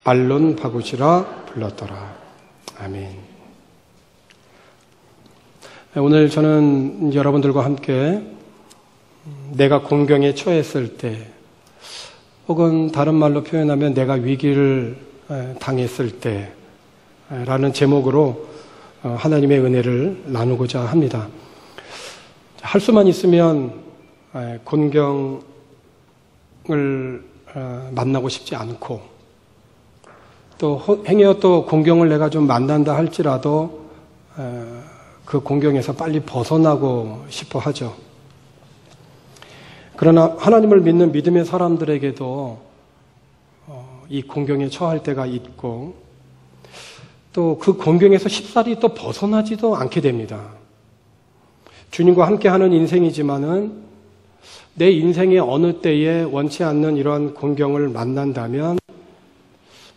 알론 바굿이라 불렀더라. 아멘. 오늘 저는 여러분들과 함께 내가 곤경에 처했을 때, 혹은 다른 말로 표현하면 내가 위기를 당했을 때 라는 제목으로 하나님의 은혜를 나누고자 합니다. 할 수만 있으면 곤경을 만나고 싶지 않고, 또 행여 또 곤경을 내가 좀 만난다 할지라도 그 곤경에서 빨리 벗어나고 싶어 하죠. 그러나 하나님을 믿는 믿음의 사람들에게도 이 곤경에 처할 때가 있고, 또 그 곤경에서 쉽사리 또 벗어나지도 않게 됩니다. 주님과 함께하는 인생이지만은 내 인생의 어느 때에 원치 않는 이러한 곤경을 만난다면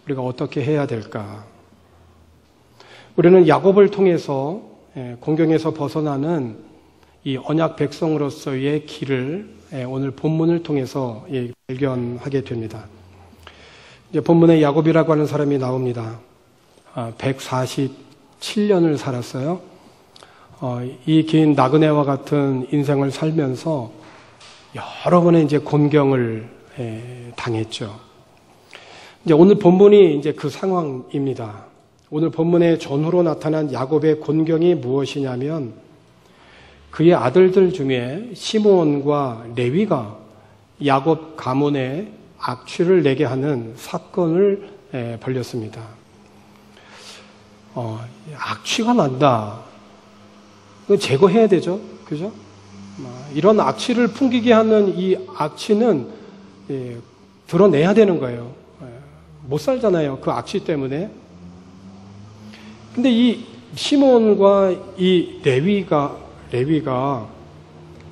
우리가 어떻게 해야 될까? 우리는 야곱을 통해서 곤경에서 벗어나는 이 언약 백성으로서의 길을 오늘 본문을 통해서 발견하게 됩니다. 이제 본문에 야곱이라고 하는 사람이 나옵니다. 147년을 살았어요. 이 긴 나그네와 같은 인생을 살면서 여러 번의 이제 곤경을 당했죠. 이제 오늘 본문이 이제 그 상황입니다. 오늘 본문의 전후로 나타난 야곱의 곤경이 무엇이냐면, 그의 아들들 중에 시므온과 레위가 야곱 가문에 악취를 내게 하는 사건을 벌였습니다. 악취가 난다. 이거 제거해야 되죠. 그죠? 이런 악취를 풍기게 하는 이 악취는 드러내야 되는 거예요. 못 살잖아요. 그 악취 때문에. 근데 이 시몬과 이 레위가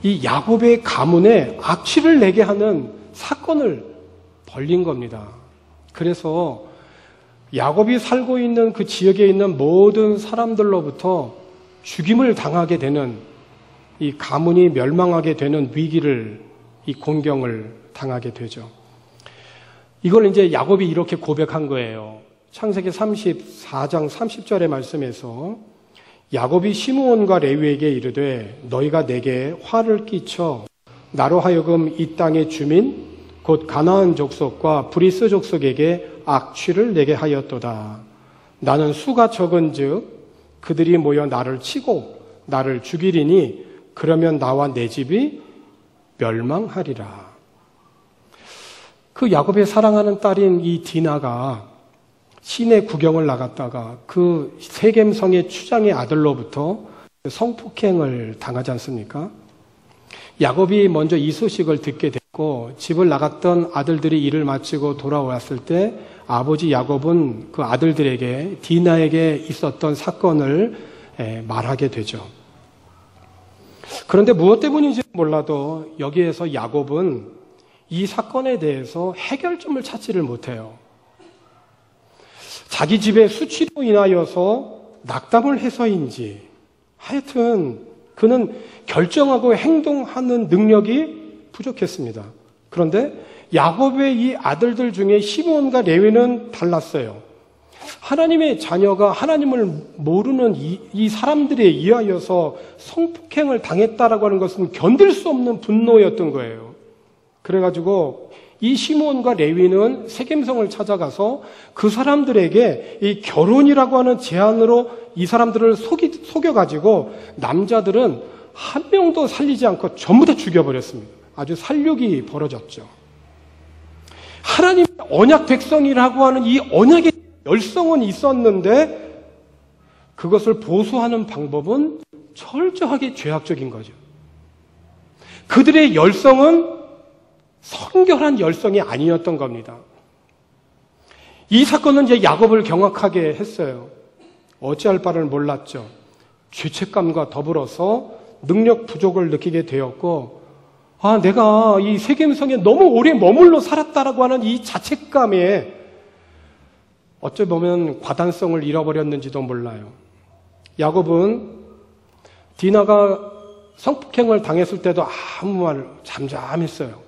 이 야곱의 가문에 악취를 내게 하는 사건을 벌린 겁니다. 그래서 야곱이 살고 있는 그 지역에 있는 모든 사람들로부터 죽임을 당하게 되는, 이 가문이 멸망하게 되는 위기를, 이 곤경을 당하게 되죠. 이걸 이제 야곱이 이렇게 고백한 거예요. 창세기 34장 30절의 말씀에서 야곱이 시므온과 레위에게 이르되 너희가 내게 화를 끼쳐 나로 하여금 이 땅의 주민 곧 가나안 족속과 브리스 족속에게 악취를 내게 하였도다. 나는 수가 적은즉 그들이 모여 나를 치고 나를 죽이리니 그러면 나와 내 집이 멸망하리라. 그 야곱의 사랑하는 딸인 이 디나가 시내 구경을 나갔다가 그 세겜성의 추장의 아들로부터 성폭행을 당하지 않습니까? 야곱이 먼저 이 소식을 듣게 됐고, 집을 나갔던 아들들이 일을 마치고 돌아왔을 때 아버지 야곱은 그 아들들에게 디나에게 있었던 사건을 말하게 되죠. 그런데 무엇 때문인지 몰라도 여기에서 야곱은 이 사건에 대해서 해결점을 찾지를 못해요. 자기 집의 수치로 인하여서 낙담을 해서인지 하여튼 그는 결정하고 행동하는 능력이 부족했습니다. 그런데 야곱의 이 아들들 중에 시므온과 레위는 달랐어요. 하나님의 자녀가 하나님을 모르는 이 사람들에 의하여서 성폭행을 당했다라고 하는 것은 견딜 수 없는 분노였던 거예요. 그래가지고 이 시므온과 레위는 세겜성을 찾아가서 그 사람들에게 이 결혼이라고 하는 제안으로 이 사람들을 속여가지고 남자들은 한 명도 살리지 않고 전부 다 죽여버렸습니다. 아주 살육이 벌어졌죠. 하나님의 언약 백성이라고 하는 이 언약의 열성은 있었는데 그것을 보수하는 방법은 철저하게 죄악적인 거죠. 그들의 열성은 성결한 열성이 아니었던 겁니다. 이 사건은 이제 야곱을 경악하게 했어요. 어찌할 바를 몰랐죠. 죄책감과 더불어서 능력 부족을 느끼게 되었고, 내가 이 세겜성에 너무 오래 머물러 살았다라고 하는 이 자책감에 어찌 보면 과단성을 잃어버렸는지도 몰라요. 야곱은 디나가 성폭행을 당했을 때도 아무 말 잠잠했어요.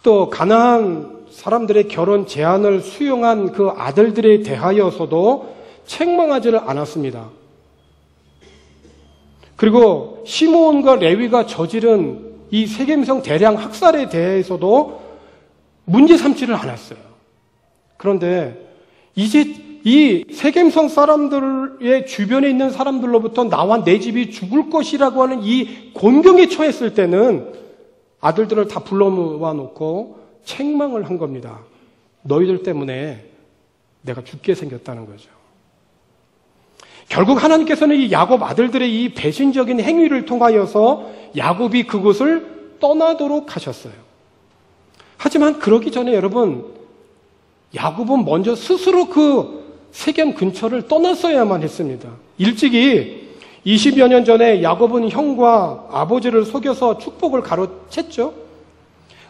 또 가나안 사람들의 결혼 제안을 수용한 그 아들들에 대하여서도 책망하지를 않았습니다. 그리고 시므온과 레위가 저지른 이 세겜성 대량 학살에 대해서도 문제 삼지를 않았어요. 그런데 이제 이 세겜성 사람들의 주변에 있는 사람들로부터 나와 내 집이 죽을 것이라고 하는 이 곤경에 처했을 때는 아들들을 다 불러모아 놓고 책망을 한 겁니다. 너희들 때문에 내가 죽게 생겼다는 거죠. 결국 하나님께서는 이 야곱 아들들의 이 배신적인 행위를 통하여서 야곱이 그곳을 떠나도록 하셨어요. 하지만 그러기 전에 여러분, 야곱은 먼저 스스로 그 세겜 근처를 떠났어야만 했습니다. 일찍이 20여 년 전에 야곱은 형과 아버지를 속여서 축복을 가로챘죠.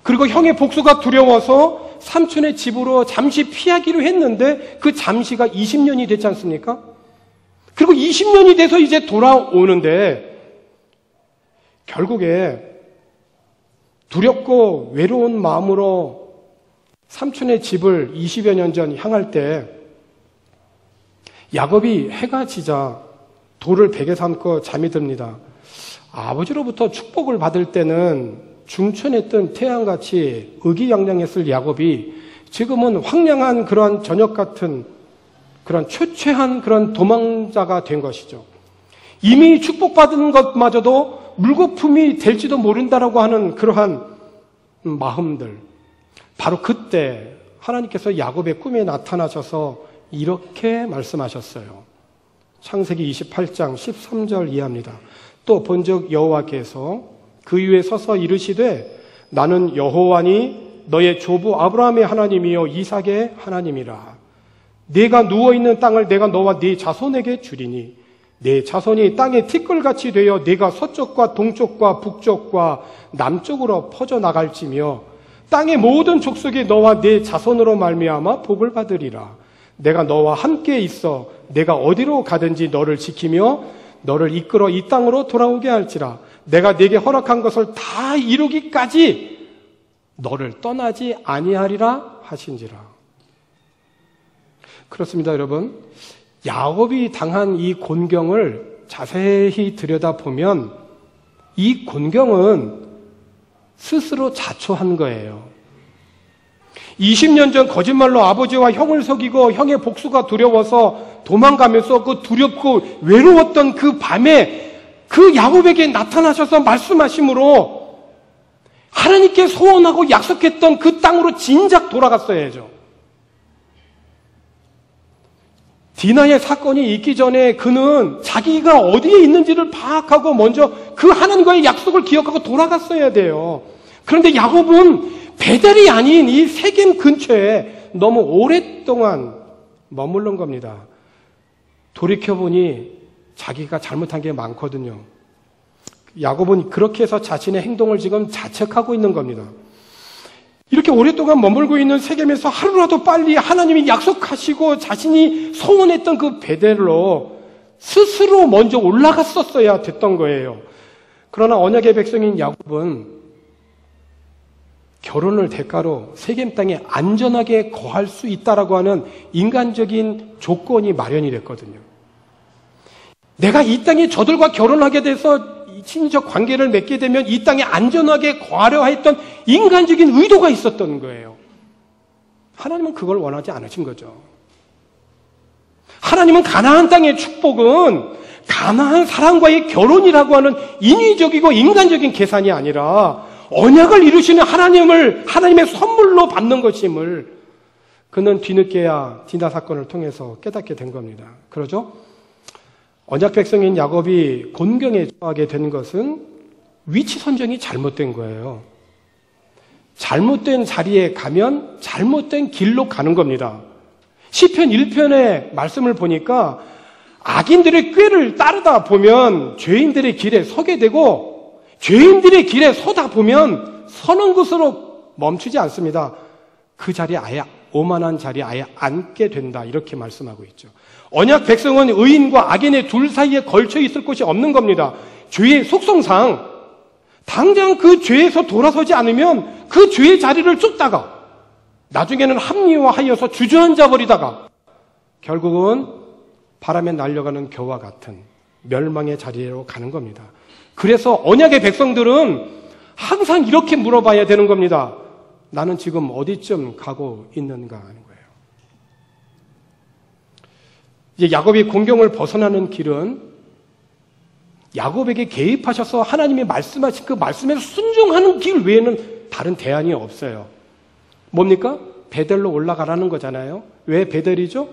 그리고 형의 복수가 두려워서 삼촌의 집으로 잠시 피하기로 했는데 그 잠시가 20년이 됐지 않습니까? 그리고 20년이 돼서 이제 돌아오는데 결국에 두렵고 외로운 마음으로 삼촌의 집을 20여 년 전 향할 때 야곱이 해가 지자 돌을 베개 삼고 잠이 듭니다. 아버지로부터 축복을 받을 때는 중천에 뜬 태양같이 의기양양했을 야곱이 지금은 황량한 그런 저녁 같은 그런 초췌한 그런 도망자가 된 것이죠. 이미 축복받은 것마저도 물거품이 될지도 모른다라고 하는 그러한 마음들. 바로 그때 하나님께서 야곱의 꿈에 나타나셔서 이렇게 말씀하셨어요. 창세기 28장 13절 이하입니다. 또 본즉 여호와께서 그 위에 서서 이르시되 나는 여호와니 너의 조부 아브라함의 하나님이요 이삭의 하나님이라. 네가 누워있는 땅을 내가 너와 네 자손에게 주리니 네 자손이 땅의 티끌같이 되어 네가 서쪽과 동쪽과 북쪽과 남쪽으로 퍼져나갈지며 땅의 모든 족속이 너와 네 자손으로 말미암아 복을 받으리라. 내가 너와 함께 있어 내가 어디로 가든지 너를 지키며 너를 이끌어 이 땅으로 돌아오게 할지라. 내가 네게 허락한 것을 다 이루기까지 너를 떠나지 아니하리라 하신지라. 그렇습니다, 여러분. 야곱이 당한 이 곤경을 자세히 들여다보면 이 곤경은 스스로 자초한 거예요. 20년 전 거짓말로 아버지와 형을 속이고 형의 복수가 두려워서 도망가면서 그 두렵고 외로웠던 그 밤에 그 야곱에게 나타나셔서 말씀하심으로 하나님께 소원하고 약속했던 그 땅으로 진작 돌아갔어야죠. 디나의 사건이 있기 전에 그는 자기가 어디에 있는지를 파악하고 먼저 그 하나님과의 약속을 기억하고 돌아갔어야 돼요. 그런데 야곱은 베델이 아닌 이 세겜 근처에 너무 오랫동안 머무른 겁니다. 돌이켜보니 자기가 잘못한 게 많거든요. 야곱은 그렇게 해서 자신의 행동을 지금 자책하고 있는 겁니다. 이렇게 오랫동안 머물고 있는 세겜에서 하루라도 빨리 하나님이 약속하시고 자신이 소원했던 그 베델로 스스로 먼저 올라갔었어야 됐던 거예요. 그러나 언약의 백성인 야곱은 결혼을 대가로 세겜 땅에 안전하게 거할 수 있다라고 하는 인간적인 조건이 마련이 됐거든요. 내가 이 땅에 저들과 결혼하게 돼서 친인척 관계를 맺게 되면 이 땅에 안전하게 거하려 했던 인간적인 의도가 있었던 거예요. 하나님은 그걸 원하지 않으신 거죠. 하나님은 가나안 땅의 축복은 가나안 사람과의 결혼이라고 하는 인위적이고 인간적인 계산이 아니라 언약을 이루시는 하나님의 선물로 받는 것임을 그는 뒤늦게야 디나 사건을 통해서 깨닫게 된 겁니다. 그러죠? 언약 백성인 야곱이 곤경에 처하게 된 것은 위치 선정이 잘못된 거예요. 잘못된 자리에 가면 잘못된 길로 가는 겁니다. 시편 1편의 말씀을 보니까 악인들의 꾀를 따르다 보면 죄인들의 길에 서게 되고 죄인들의 길에 서다 보면 서는 곳으로 멈추지 않습니다. 그 자리에 아예 오만한 자리에 아예 앉게 된다. 이렇게 말씀하고 있죠. 언약 백성은 의인과 악인의 둘 사이에 걸쳐 있을 곳이 없는 겁니다. 죄의 속성상 당장 그 죄에서 돌아서지 않으면 그 죄의 자리를 쫓다가 나중에는 합리화하여서 주저앉아 버리다가 결국은 바람에 날려가는 겨와 같은 멸망의 자리로 가는 겁니다. 그래서 언약의 백성들은 항상 이렇게 물어봐야 되는 겁니다. 나는 지금 어디쯤 가고 있는가 하는 거예요. 이제 야곱이 공경을 벗어나는 길은 야곱에게 개입하셔서 하나님이 말씀하신 그 말씀에 순종하는 길 외에는 다른 대안이 없어요. 뭡니까? 베델로 올라가라는 거잖아요. 왜 베델이죠?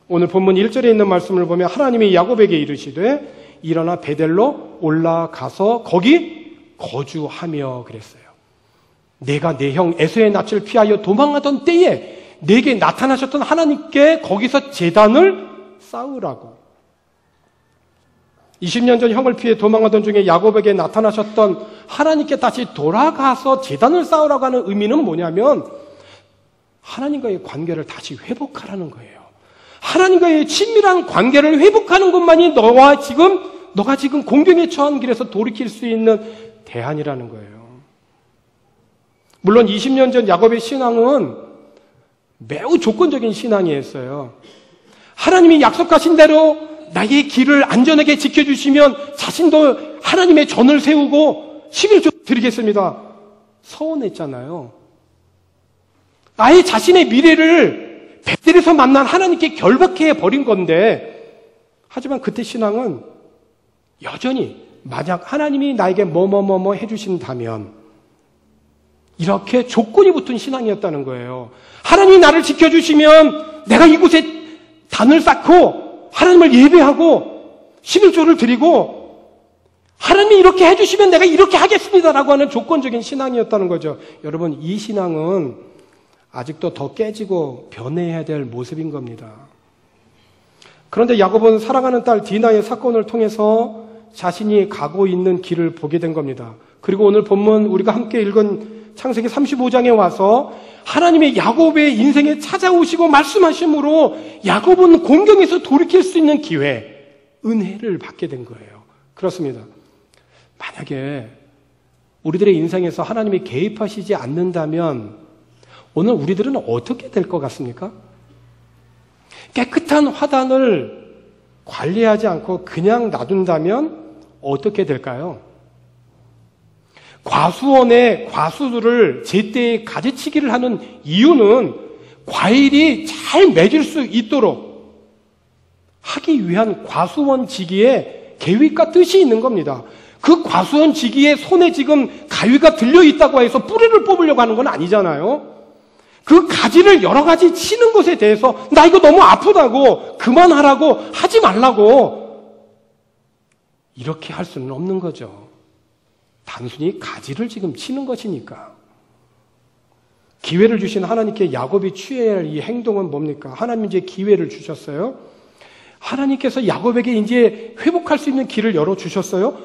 오늘 본문 1절에 있는 말씀을 보면 하나님이 야곱에게 이르시되 일어나 베델로 올라가서 거기 거주하며 그랬어요. 내가 내 형 에서의 낯을 피하여 도망하던 때에 내게 나타나셨던 하나님께 거기서 제단을 쌓으라고. 20년 전 형을 피해 도망하던 중에 야곱에게 나타나셨던 하나님께 다시 돌아가서 제단을 쌓으라고 하는 의미는 뭐냐면 하나님과의 관계를 다시 회복하라는 거예요. 하나님과의 친밀한 관계를 회복하는 것만이 너가 지금 공경에 처한 길에서 돌이킬 수 있는 대안이라는 거예요. 물론 20년 전 야곱의 신앙은 매우 조건적인 신앙이었어요. 하나님이 약속하신 대로 나의 길을 안전하게 지켜주시면 자신도 하나님의 전을 세우고 11조 드리겠습니다. 서운했잖아요. 아예 자신의 미래를 베델에서 만난 하나님께 결박해 버린 건데, 하지만 그때 신앙은 여전히 만약 하나님이 나에게 뭐뭐뭐뭐 해주신다면 이렇게 조건이 붙은 신앙이었다는 거예요. 하나님이 나를 지켜주시면 내가 이곳에 단을 쌓고 하나님을 예배하고 11조를 드리고 하나님이 이렇게 해주시면 내가 이렇게 하겠습니다라고 하는 조건적인 신앙이었다는 거죠. 여러분, 이 신앙은 아직도 더 깨지고 변해야 될 모습인 겁니다. 그런데 야곱은 사랑하는 딸 디나의 사건을 통해서 자신이 가고 있는 길을 보게 된 겁니다. 그리고 오늘 본문 우리가 함께 읽은 창세기 35장에 와서 하나님의 야곱의 인생에 찾아오시고 말씀하심으로 야곱은 공경에서 돌이킬 수 있는 기회, 은혜를 받게 된 거예요. 그렇습니다. 만약에 우리들의 인생에서 하나님이 개입하시지 않는다면 오늘 우리들은 어떻게 될 것 같습니까? 깨끗한 화단을 관리하지 않고 그냥 놔둔다면 어떻게 될까요? 과수원에 과수들을 제때에 가지치기를 하는 이유는 과일이 잘 맺을 수 있도록 하기 위한 과수원 지기에 계획과 뜻이 있는 겁니다. 그 과수원 지기에 손에 지금 가위가 들려있다고 해서 뿌리를 뽑으려고 하는 건 아니잖아요. 그 가지를 여러 가지 치는 것에 대해서 나 이거 너무 아프다고 그만하라고 하지 말라고 이렇게 할 수는 없는 거죠. 단순히 가지를 지금 치는 것이니까. 기회를 주신 하나님께 야곱이 취해야 할 이 행동은 뭡니까? 하나님 이제 기회를 주셨어요. 하나님께서 야곱에게 이제 회복할 수 있는 길을 열어주셨어요.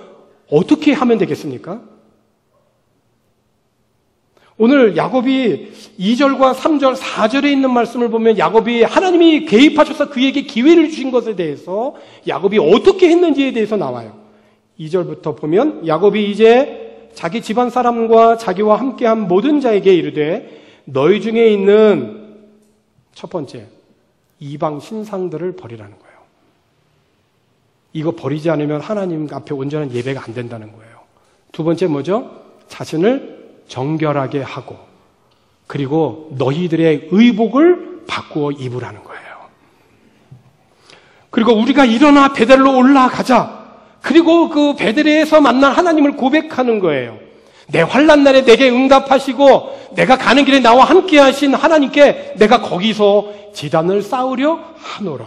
어떻게 하면 되겠습니까? 오늘 야곱이 2절과 3절, 4절에 있는 말씀을 보면 야곱이 하나님이 개입하셔서 그에게 기회를 주신 것에 대해서 야곱이 어떻게 했는지에 대해서 나와요. 2절부터 보면 야곱이 이제 자기 집안 사람과 자기와 함께한 모든 자에게 이르되 너희 중에 있는 첫 번째 이방 신상들을 버리라는 거예요. 이거 버리지 않으면 하나님 앞에 온전한 예배가 안 된다는 거예요. 두 번째 뭐죠? 자신을 정결하게 하고 그리고 너희들의 의복을 바꾸어 입으라는 거예요. 그리고 우리가 일어나 베델로 올라가자. 그리고 그 베델에서 만난 하나님을 고백하는 거예요. 내 환난 날에 내게 응답하시고 내가 가는 길에 나와 함께 하신 하나님께 내가 거기서 제단을 쌓으려 하노라.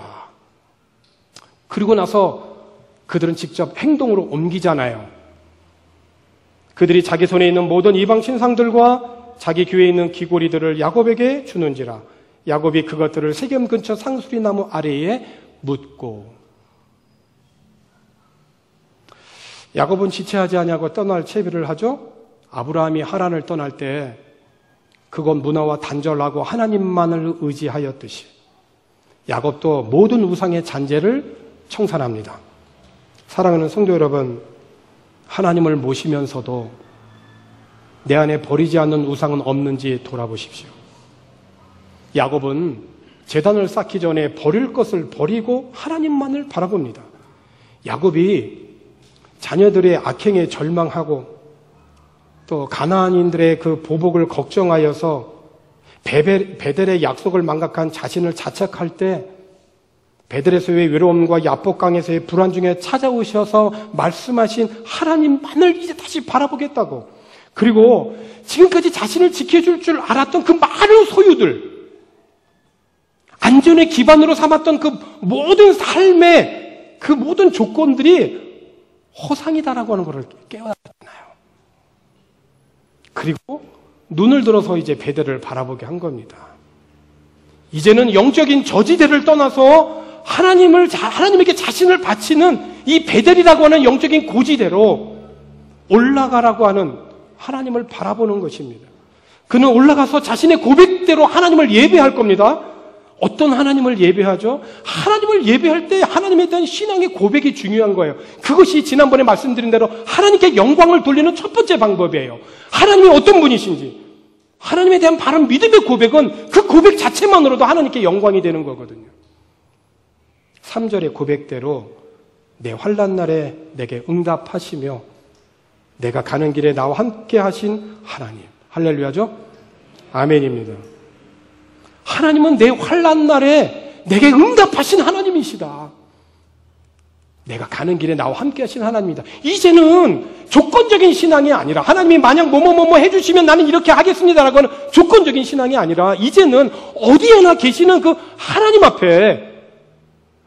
그리고 나서 그들은 직접 행동으로 옮기잖아요. 그들이 자기 손에 있는 모든 이방 신상들과 자기 귀에 있는 귀고리들을 야곱에게 주는지라. 야곱이 그것들을 세겜 근처 상수리 나무 아래에 묻고. 야곱은 지체하지 아니하고 떠날 채비를 하죠. 아브라함이 하란을 떠날 때 그건 문화와 단절하고 하나님만을 의지하였듯이 야곱도 모든 우상의 잔재를 청산합니다. 사랑하는 성도 여러분, 하나님을 모시면서도 내 안에 버리지 않는 우상은 없는지 돌아보십시오. 야곱은 제단을 쌓기 전에 버릴 것을 버리고 하나님만을 바라봅니다. 야곱이 자녀들의 악행에 절망하고 또 가나안인들의 그 보복을 걱정하여서 베델의 약속을 망각한 자신을 자책할 때 베델에서의 외로움과 야복강에서의 불안 중에 찾아오셔서 말씀하신 하나님만을 이제 다시 바라보겠다고. 그리고 지금까지 자신을 지켜줄 줄 알았던 그 많은 소유들, 안전의 기반으로 삼았던 그 모든 삶의 그 모든 조건들이 허상이다라고 하는 것을 깨달았잖아요. 그리고 눈을 들어서 이제 베델을 바라보게 한 겁니다. 이제는 영적인 저지대를 떠나서 하나님에게 자신을 바치는 이 베델이라고 하는 영적인 고지대로 올라가라고 하는 하나님을 바라보는 것입니다. 그는 올라가서 자신의 고백대로 하나님을 예배할 겁니다. 어떤 하나님을 예배하죠? 하나님을 예배할 때 하나님에 대한 신앙의 고백이 중요한 거예요. 그것이 지난번에 말씀드린 대로 하나님께 영광을 돌리는 첫 번째 방법이에요. 하나님이 어떤 분이신지, 하나님에 대한 바른 믿음의 고백은 그 고백 자체만으로도 하나님께 영광이 되는 거거든요. 3절의 고백대로 내 환난 날에 내게 응답하시며 내가 가는 길에 나와 함께 하신 하나님. 할렐루야죠? 아멘입니다. 하나님은 내 환난 날에 내게 응답하신 하나님이시다. 내가 가는 길에 나와 함께 하신 하나님이다. 이제는 조건적인 신앙이 아니라 하나님이 만약 뭐뭐뭐뭐 해주시면 나는 이렇게 하겠습니다라고 하는 조건적인 신앙이 아니라 이제는 어디에나 계시는 그 하나님 앞에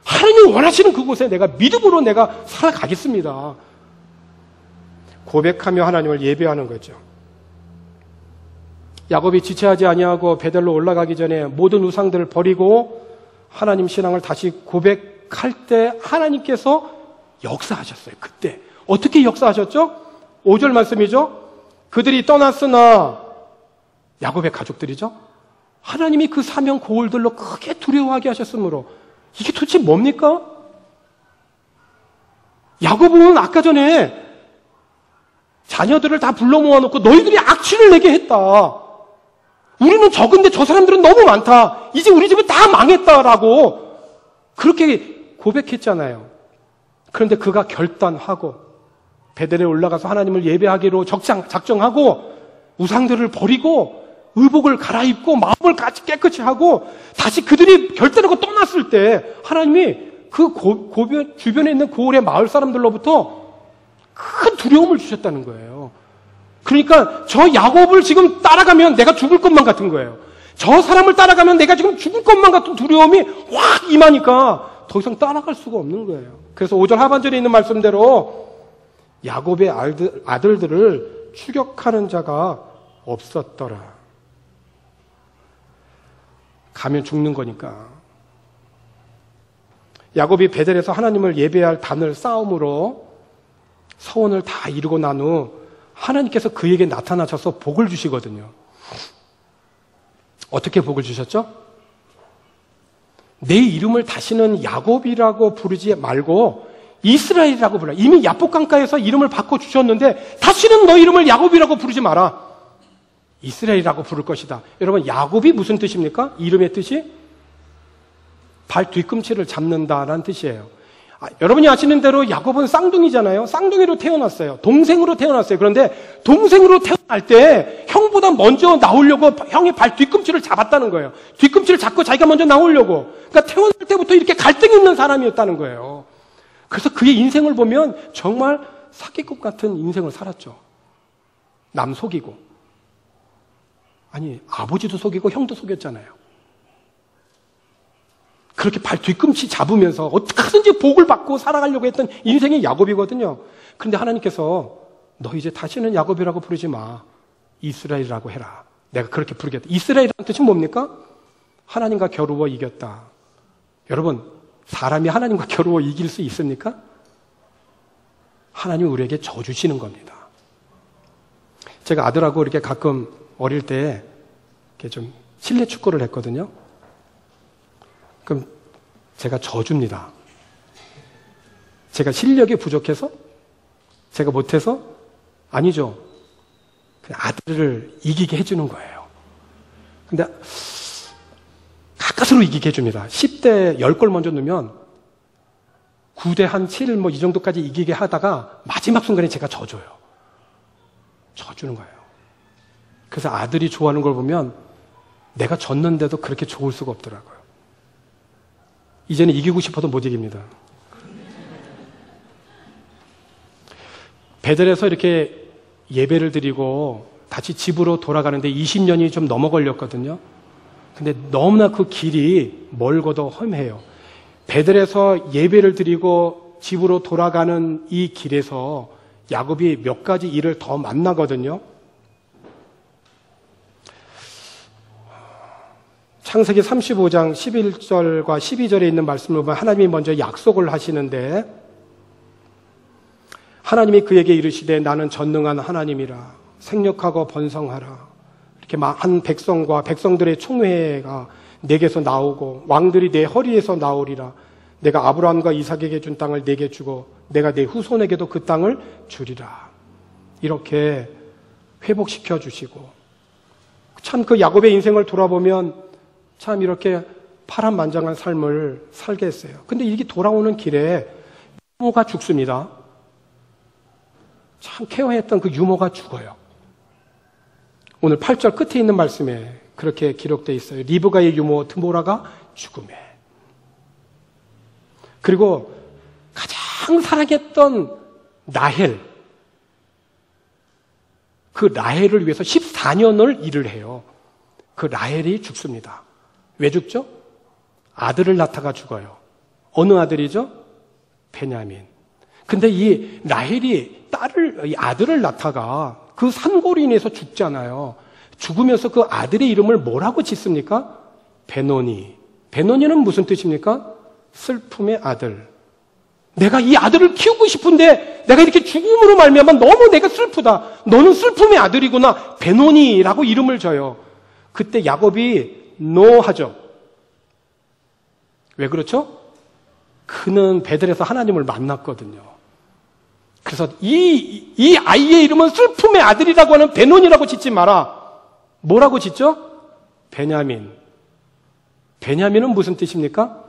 하나님이 원하시는 그곳에 내가 믿음으로 내가 살아가겠습니다. 고백하며 하나님을 예배하는 거죠. 야곱이 지체하지 아니하고 베델로 올라가기 전에 모든 우상들을 버리고 하나님 신앙을 다시 고백할 때 하나님께서 역사하셨어요. 그때 어떻게 역사하셨죠? 5절 말씀이죠. 그들이 떠났으나 야곱의 가족들이죠. 하나님이 그 사명 고울들로 크게 두려워하게 하셨으므로 이게 도대체 뭡니까? 야곱은 아까 전에 자녀들을 다 불러 모아놓고 너희들이 악취를 내게 했다. 우리는 적은데 저 사람들은 너무 많다. 이제 우리 집은 다 망했다라고 그렇게 고백했잖아요. 그런데 그가 결단하고 베델에 올라가서 하나님을 예배하기로 작정하고 우상들을 버리고 의복을 갈아입고 마음을 깨끗이 하고 다시 그들이 결단하고 떠났을 때 하나님이 그 주변에 있는 고을의 마을 사람들로부터 큰 두려움을 주셨다는 거예요. 그러니까 저 야곱을 지금 따라가면 내가 죽을 것만 같은 거예요. 저 사람을 따라가면 내가 지금 죽을 것만 같은 두려움이 확 임하니까 더 이상 따라갈 수가 없는 거예요. 그래서 5절 하반절에 있는 말씀대로 야곱의 아들들을 추격하는 자가 없었더라. 가면 죽는 거니까. 야곱이 베델에서 하나님을 예배할 단을 쌓음으로 서원을 다 이루고 난 후 하나님께서 그에게 나타나셔서 복을 주시거든요. 어떻게 복을 주셨죠? 내 이름을 다시는 야곱이라고 부르지 말고 이스라엘이라고 불러. 이미 야복강가에서 이름을 바꿔주셨는데 다시는 너 이름을 야곱이라고 부르지 마라. 이스라엘이라고 부를 것이다. 여러분, 야곱이 무슨 뜻입니까? 이름의 뜻이? 발 뒤꿈치를 잡는다라는 뜻이에요. 여러분이 아시는 대로 야곱은 쌍둥이잖아요. 쌍둥이로 태어났어요. 동생으로 태어났어요. 그런데 동생으로 태어날 때 형보다 먼저 나오려고 형의 발 뒤꿈치를 잡았다는 거예요. 뒤꿈치를 잡고 자기가 먼저 나오려고. 그러니까 태어날 때부터 이렇게 갈등이 있는 사람이었다는 거예요. 그래서 그의 인생을 보면 정말 사기꾼 같은 인생을 살았죠. 남 속이고. 아니, 아버지도 속이고 형도 속였잖아요. 그렇게 발 뒤꿈치 잡으면서 어떻게든지 복을 받고 살아가려고 했던 인생이 야곱이거든요. 그런데 하나님께서 너 이제 다시는 야곱이라고 부르지 마. 이스라엘이라고 해라. 내가 그렇게 부르겠다. 이스라엘이라는 뜻은 뭡니까? 하나님과 겨루어 이겼다. 여러분, 사람이 하나님과 겨루어 이길 수 있습니까? 하나님이 우리에게 져주시는 겁니다. 제가 아들하고 이렇게 가끔 어릴 때 이렇게 좀 실내 축구를 했거든요. 그럼 제가 져줍니다. 제가 실력이 부족해서? 제가 못해서? 아니죠. 그냥 아들을 이기게 해주는 거예요. 근데 가까스로 이기게 해줍니다. 10대 10골 먼저 넣으면 9대 한 7 이 정도까지 이기게 하다가 마지막 순간에 제가 져줘요. 져주는 거예요. 그래서 아들이 좋아하는 걸 보면 내가 졌는데도 그렇게 좋을 수가 없더라고요. 이제는 이기고 싶어도 못 이깁니다. 베델에서 이렇게 예배를 드리고 다시 집으로 돌아가는데 20년이 좀 넘어 걸렸거든요. 근데 너무나 그 길이 멀고도 험해요. 베델에서 예배를 드리고 집으로 돌아가는 이 길에서 야곱이 몇 가지 일을 더 만나거든요. 창세기 35장 11절과 12절에 있는 말씀을 보면 하나님이 먼저 약속을 하시는데 하나님이 그에게 이르시되 나는 전능한 하나님이라 생력하고 번성하라. 이렇게 한 백성과 백성들의 총회가 내게서 나오고 왕들이 내 허리에서 나오리라. 내가 아브라함과 이삭에게 준 땅을 내게 주고 내가 내 후손에게도 그 땅을 주리라. 이렇게 회복시켜 주시고 참 그 야곱의 인생을 돌아보면 참 이렇게 파란만장한 삶을 살게 했어요. 근데 이게 돌아오는 길에 유모가 죽습니다. 참 케어했던 그 유모가 죽어요. 오늘 8절 끝에 있는 말씀에 그렇게 기록되어 있어요. 리브가의 유모 드보라가 죽음에. 그리고 가장 사랑했던 라헬, 그 라헬을 위해서 14년을 일을 해요. 그 라헬이 죽습니다. 왜 죽죠? 아들을 낳다가 죽어요. 어느 아들이죠? 베냐민. 근데 이 라헬이 이 아들을 낳다가 그 산고로 인해서 죽잖아요. 죽으면서 그 아들의 이름을 뭐라고 짓습니까? 베노니. 베노니는 무슨 뜻입니까? 슬픔의 아들. 내가 이 아들을 키우고 싶은데 내가 이렇게 죽음으로 말미암아 너무 내가 슬프다. 너는 슬픔의 아들이구나. 베노니라고 이름을 줘요. 그때 야곱이 노하죠. 왜 그렇죠? 그는 베델에서 하나님을 만났거든요. 그래서 이 아이의 이름은 슬픔의 아들이라고 하는 베논이라고 짓지 마라. 뭐라고 짓죠? 베냐민. 베냐민은 무슨 뜻입니까?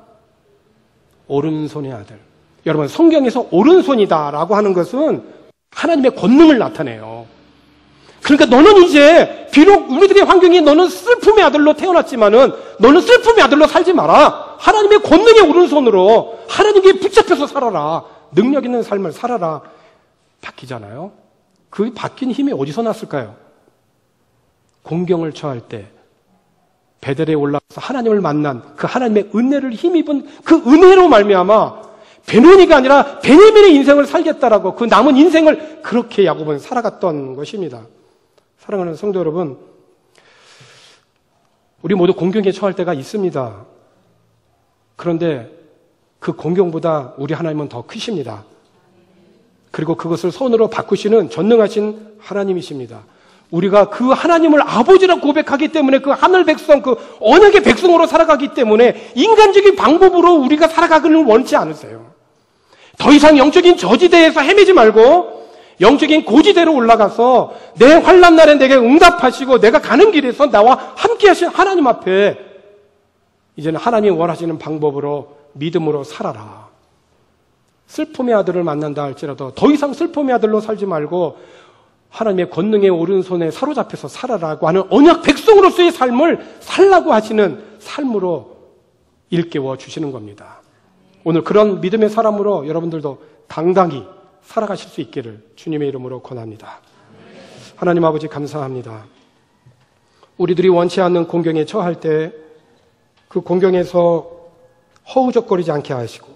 오른손의 아들. 여러분 성경에서 오른손이다라고 하는 것은 하나님의 권능을 나타내요. 그러니까 너는 이제 비록 우리들의 환경이 너는 슬픔의 아들로 태어났지만은 너는 슬픔의 아들로 살지 마라. 하나님의 권능의 오른손으로 하나님께 붙잡혀서 살아라. 능력 있는 삶을 살아라. 바뀌잖아요. 그 바뀐 힘이 어디서 났을까요? 공경을 처할 때 베델에 올라가서 하나님을 만난 그 하나님의 은혜를 힘입은 그 은혜로 말미암아 베노니가 아니라 베냐민의 인생을 살겠다라고 그 남은 인생을 그렇게 야곱은 살아갔던 것입니다. 사랑하는 성도 여러분, 우리 모두 공경에 처할 때가 있습니다. 그런데 그 공경보다 우리 하나님은 더 크십니다. 그리고 그것을 손으로 바꾸시는 전능하신 하나님이십니다. 우리가 그 하나님을 아버지라고 고백하기 때문에 그 하늘 백성, 그 언약의 백성으로 살아가기 때문에 인간적인 방법으로 우리가 살아가기는 원치 않으세요. 더 이상 영적인 저지대에서 헤매지 말고 영적인 고지대로 올라가서 내 환난 날에 내게 응답하시고 내가 가는 길에서 나와 함께 하신 하나님 앞에 이제는 하나님이 원하시는 방법으로 믿음으로 살아라. 슬픔의 아들을 만난다 할지라도 더 이상 슬픔의 아들로 살지 말고 하나님의 권능의 오른손에 사로잡혀서 살아라고 하는 언약 백성으로서의 삶을 살라고 하시는 삶으로 일깨워 주시는 겁니다. 오늘 그런 믿음의 사람으로 여러분들도 당당히 살아가실 수 있기를 주님의 이름으로 권합니다. 하나님 아버지 감사합니다. 우리들이 원치 않는 공경에 처할 때 그 공경에서 허우적거리지 않게 하시고